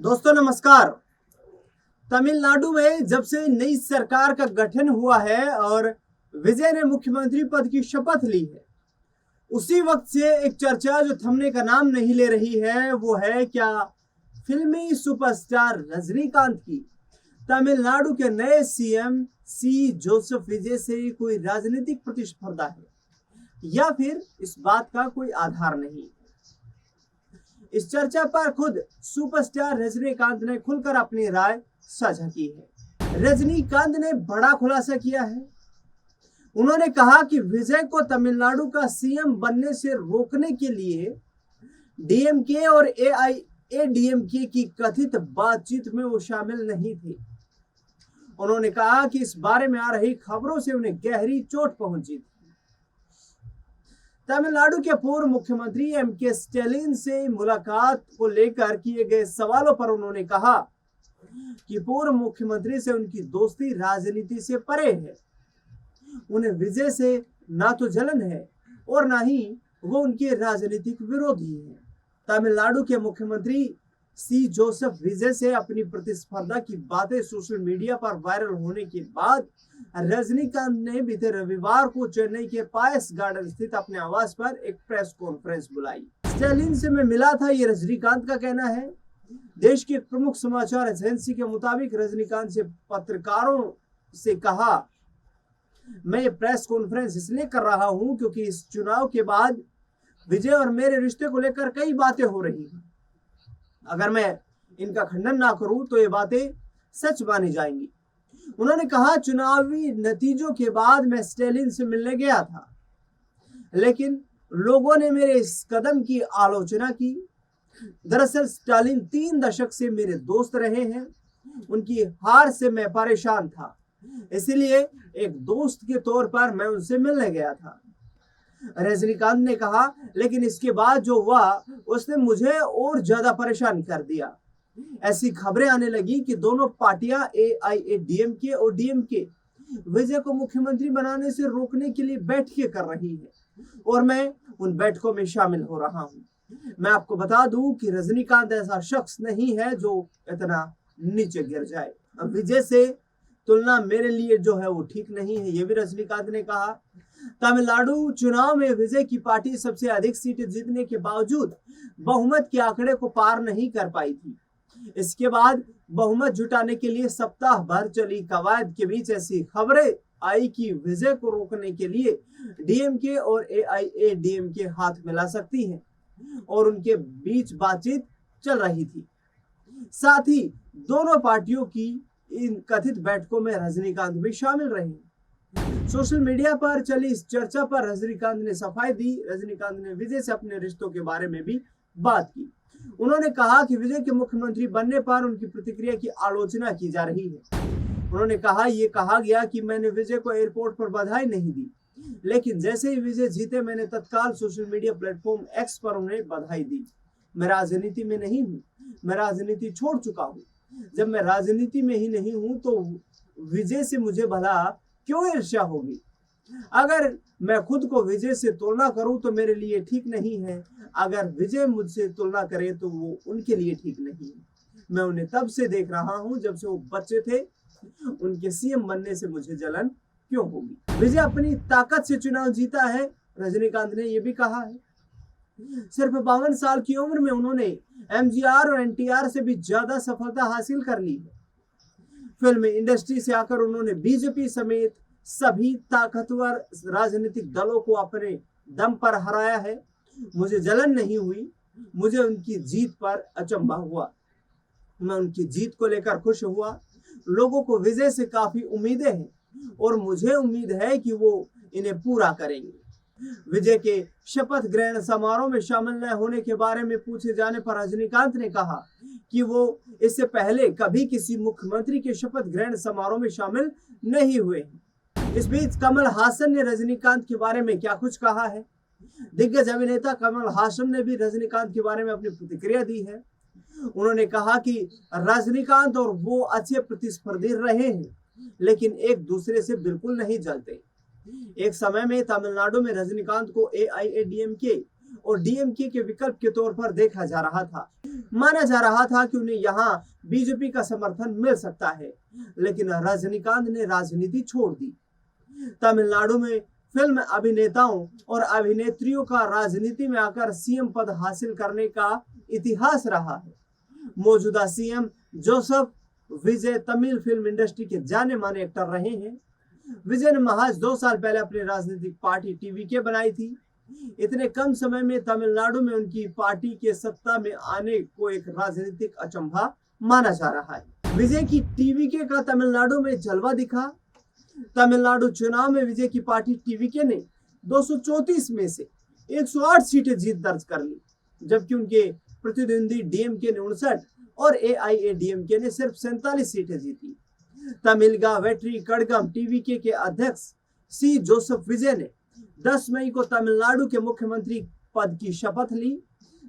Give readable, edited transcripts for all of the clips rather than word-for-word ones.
दोस्तों नमस्कार। तमिलनाडु में जब से नई सरकार का गठन हुआ है और विजय ने मुख्यमंत्री पद की शपथ ली है, उसी वक्त से एक चर्चा जो थमने का नाम नहीं ले रही है वो है क्या फिल्मी सुपरस्टार रजनीकांत की तमिलनाडु के नए सीएम सी जोसेफ विजय से कोई राजनीतिक प्रतिस्पर्धा है या फिर इस बात का कोई आधार नहीं। इस चर्चा पर खुद सुपरस्टार रजनीकांत ने खुलकर अपनी राय साझा की है। रजनीकांत ने बड़ा खुलासा किया है। उन्होंने कहा कि विजय को तमिलनाडु का सीएम बनने से रोकने के लिए डीएमके और एआईएडीएमके की कथित बातचीत में वो शामिल नहीं थे। उन्होंने कहा कि इस बारे में आ रही खबरों से उन्हें गहरी चोट पहुंची थी। तमिलनाडु के पूर्व मुख्यमंत्री एमके स्टैलिन से मुलाकात को लेकर किए गए सवालों पर उन्होंने कहा कि पूर्व मुख्यमंत्री से उनकी दोस्ती राजनीति से परे है। उन्हें विजय से ना तो जलन है और ना ही वो उनके राजनीतिक विरोधी हैं। तमिलनाडु के मुख्यमंत्री सी जोसेफ विजय से अपनी प्रतिस्पर्धा की बातें सोशल मीडिया पर वायरल होने के बाद रजनीकांत ने बीते रविवार को चेन्नई के पायस गार्डन स्थित अपने आवास पर एक प्रेस कॉन्फ्रेंस बुलाई। स्टैलिन से मैं मिला था, ये रजनीकांत का कहना है। देश की एक प्रमुख समाचार एजेंसी के मुताबिक रजनीकांत से पत्रकारों से कहा, मैं ये प्रेस कॉन्फ्रेंस इसलिए कर रहा हूं क्योंकि इस चुनाव के बाद विजय और मेरे रिश्ते को लेकर कई बातें हो रही हैं। अगर मैं इनका खंडन ना करूं तो ये बातें सच मानी जाएंगी। उन्होंने कहा, चुनावी नतीजों के बाद मैं स्टैलिन से मिलने गया था, लेकिन लोगों ने मेरे इस कदम की आलोचना की। दरअसल स्टालिन 3 दशक से मेरे दोस्त रहे हैं। उनकी हार से मैं परेशान था, इसलिए एक दोस्त के तौर पर मैं उनसे मिलने गया था। रजनीकांत ने कहा, लेकिन इसके बाद जो हुआ उसने मुझे और ज्यादा परेशान कर दिया। ऐसी खबरें आने लगी कि दोनों पार्टियां एआईएडीएमके और डीएमके विजय को मुख्यमंत्री बनाने से रोकने के लिए बैठकें कर रही है और मैं उन बैठकों में शामिल हो रहा हूं। मैं आपको बता दूं कि रजनीकांत ऐसा शख्स नहीं है जो इतना नीचे गिर जाए। विजय से तुलना मेरे लिए जो है वो ठीक नहीं है, ये भी रजनीकांत ने कहा। तमिलनाडु चुनाव में विजय की पार्टी सबसे अधिक सीटें जीतने के बावजूद बहुमत के आंकड़े को पार नहीं कर पाई थी। इसके बाद बहुमत जुटाने के लिए सप्ताह भर चली कवायद के बीच ऐसी खबरें आई कि विजय को रोकने के लिए डीएमके और एआईएडीएमके हाथ मिला सकती हैं और उनके बीच बातचीत चल रही थी। साथ ही दोनों पार्टियों की इन कथित बैठकों में रजनीकांत भी शामिल रहे। सोशल मीडिया पर चली इस चर्चा पर रजनीकांत ने सफाई दी। रजनीकांत ने विजय से अपने रिश्तों के बारे में भी बात की। उन्होंने कहा कि विजय के मुख्यमंत्री बनने पर उनकी प्रतिक्रिया की आलोचना की जा रही है। उन्होंने कहा, यह कहा गया कि मैंने विजय को एयरपोर्ट पर बधाई नहीं दी, लेकिन जैसे ही विजय जीते मैंने तत्काल सोशल मीडिया प्लेटफॉर्म एक्स पर उन्हें बधाई दी। मैं राजनीति में नहीं हूँ, मैं राजनीति छोड़ चुका हूँ। जब मैं राजनीति में ही नहीं हूँ तो विजय से मुझे भला क्यों ईर्ष्या होगी। अगर मैं खुद को विजय से तुलना करूं तो मेरे लिए ठीक नहीं है, अगर विजय मुझसे तुलना करे तो वो उनके लिए ठीक नहीं है। मैं उन्हें तब से देख रहा हूं जब से वो बच्चे थे, उनके सीएम बनने से मुझे जलन क्यों होगी। विजय अपनी ताकत से चुनाव जीता है, रजनीकांत ने यह भी कहा है। सिर्फ 52 साल की उम्र में उन्होंने एमजीआर और एनटीआर से भी ज्यादा सफलता हासिल कर ली है। फिल्म इंडस्ट्री से आकर उन्होंने बीजेपी समेत सभी ताकतवर राजनीतिक दलों को अपने दम पर हराया है। मुझे जलन नहीं हुई, मुझे उनकी जीत पर अचंभा हुआ। मैं उनकी जीत को लेकर खुश हुआ। लोगों को विजय से काफी उम्मीदें हैं और मुझे उम्मीद है कि वो इन्हें पूरा करेंगे। विजय के शपथ ग्रहण समारोह में शामिल न होने के बारे में पूछे जाने पर रजनीकांत ने कहा कि वो इससे पहले कभी किसी मुख्यमंत्री के शपथ ग्रहण समारोह में शामिल नहीं हुए हैं। इस बीच कमल हासन ने रजनीकांत के बारे में क्या कुछ कहा है। दिग्गज अभिनेता कमल हासन ने भी रजनीकांत के बारे में अपनी प्रतिक्रिया दी है। उन्होंने कहा कि रजनीकांत और वो अच्छे प्रतिस्पर्धी रहे हैं, लेकिन एक दूसरे से बिल्कुल नहीं जलते। एक समय में तमिलनाडु में रजनीकांत को एआईएडीएमके और डीएमके के विकल्प के तौर पर देखा जा रहा था। माना जा रहा था कि उन्हें यहाँ बीजेपी का समर्थन मिल सकता है, लेकिन रजनीकांत ने राजनीति छोड़ दी। तमिलनाडु में फिल्म अभिनेताओं और अभिनेत्रियों का राजनीति में आकर सीएम पद हासिल करने का इतिहास रहा है। मौजूदा सीएम जोसेफ विजय तमिल फिल्म इंडस्ट्री के जाने माने एक्टर रहे हैं। विजय ने महज 2 साल पहले अपनी राजनीतिक पार्टी टीवीके बनाई थी। इतने कम समय में तमिलनाडु में उनकी पार्टी के सत्ता में आने को एक राजनीतिक अचंभा माना जा रहा है। विजय की टीवीके का तमिलनाडु में जलवा दिखा। तमिलनाडु चुनाव में विजय की पार्टी टीवीके ने 234 में से 108 सीटें जीत दर्ज कर ली, जबकि उनके प्रतिद्वंदी डीएमके ने 59 और एआईएडीएमके ने सिर्फ 47 सीटें जीती। तमिलगा वेट्री कड़गम टीवीके के अध्यक्ष सी जोसेफ विजय ने 10 मई को तमिलनाडु के मुख्यमंत्री पद की शपथ ली।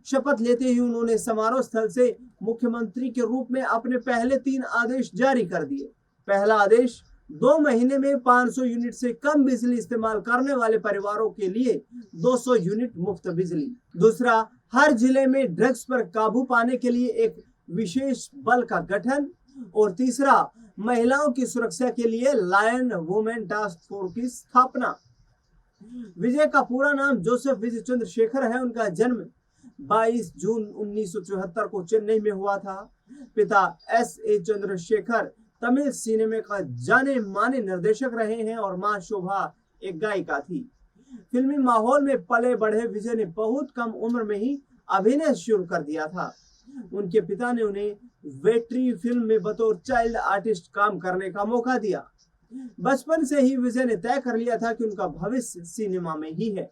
शपथ लेते ही उन्होंने समारोह स्थल से मुख्यमंत्री के रूप में अपने पहले 3 आदेश जारी कर दिए। पहला आदेश 2 महीने में 500 यूनिट से कम बिजली इस्तेमाल करने वाले परिवारों के लिए 200 यूनिट मुफ्त बिजली। दूसरा, हर जिले में ड्रग्स पर काबू पाने के लिए एक विशेष बल का गठन। और तीसरा, महिलाओं की सुरक्षा के लिए लायन वुमेन टास्क फोर्स की स्थापना। विजय का पूरा नाम जोसेफ विजय चंद्रशेखर है। उनका जन्म 22 जून 1974 को चेन्नई में हुआ था। पिता एस.ए. चंद्रशेखर तमिल सिनेमा का जाने माने निर्देशक रहे हैं और मां शोभा एक गायिका थी। फिल्मी माहौल में पले बढ़े विजय ने बहुत कम उम्र में ही अभिनय शुरू कर दिया था। उनके पिता ने उन्हें वेट्री फिल्म में बतौर चाइल्ड आर्टिस्ट काम करने का मौका दिया। बचपन से ही विजय ने तय कर लिया था कि उनका भविष्य सिनेमा में ही है।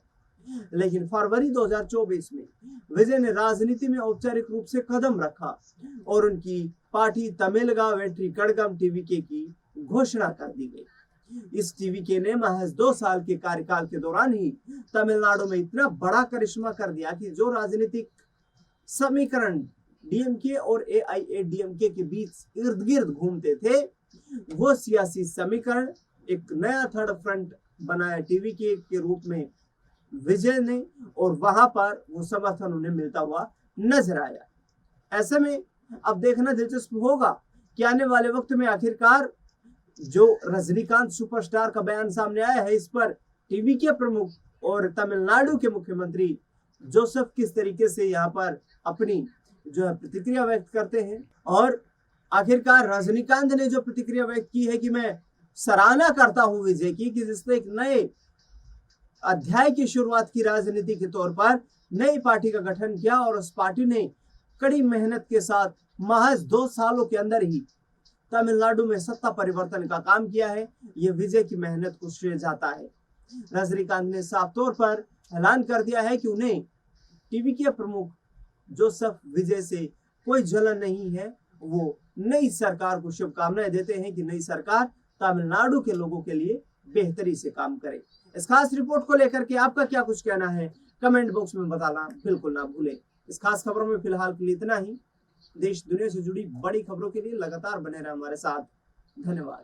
लेकिन फरवरी 2024 में विजय ने राजनीति में औपचारिक रूप से कदम रखा और उनकी पार्टी तमिलगा वेट्री कड़गम टीवीके की घोषणा कर दी गई। इस टीवीके ने महज 2 साल के कार्यकाल के दौरान ही तमिलनाडु में इतना बड़ा करिश्मा कर दिया कि जो राजनीतिक समीकरण डीएमके और एआईएडीएमके के बीच इर्द गिर्द घूमते थे, वो सियासी समीकरण एक नया थर्ड फ्रंट बनाया टीवीके के रूप में विजय ने, और वहां पर वो समर्थन उन्हें मिलता हुआ नजर आया। ऐसे में अब देखना दिलचस्प होगा कि आने वाले वक्त में आखिरकार जो रजनीकांत सुपरस्टार का बयान सामने आया है, इस पर टीवीके प्रमुख और तमिलनाडु के मुख्यमंत्री जोसेफ किस तरीके से यहाँ पर अपनी जो है प्रतिक्रिया व्यक्त करते हैं। और आखिरकार रजनीकांत ने जो प्रतिक्रिया व्यक्त की है कि मैं सराहना करता हूं विजय की, कि जिसने एक नए अध्याय की शुरुआत की राजनीति के तौर पर, नई पार्टी का गठन किया और उस पार्टी ने कड़ी मेहनत के साथ महज 2 सालों के अंदर ही तमिलनाडु में सत्ता परिवर्तन का काम किया है। यह विजय की मेहनत को श्रेय जाता है। रजनीकांत ने साफ तौर पर ऐलान कर दिया है कि उन्हें टीवीके प्रमुख जोसेफ विजय से कोई जलन नहीं है। वो नई सरकार को शुभकामनाएं देते हैं कि नई सरकार तमिलनाडु के लोगों के लिए बेहतरी से काम करे। इस खास रिपोर्ट को लेकर के आपका क्या कुछ कहना है, कमेंट बॉक्स में बताना बिल्कुल ना भूलें। इस खास खबरों में फिलहाल के लिए इतना ही। देश दुनिया से जुड़ी बड़ी खबरों के लिए लगातार बने रहे हमारे साथ। धन्यवाद।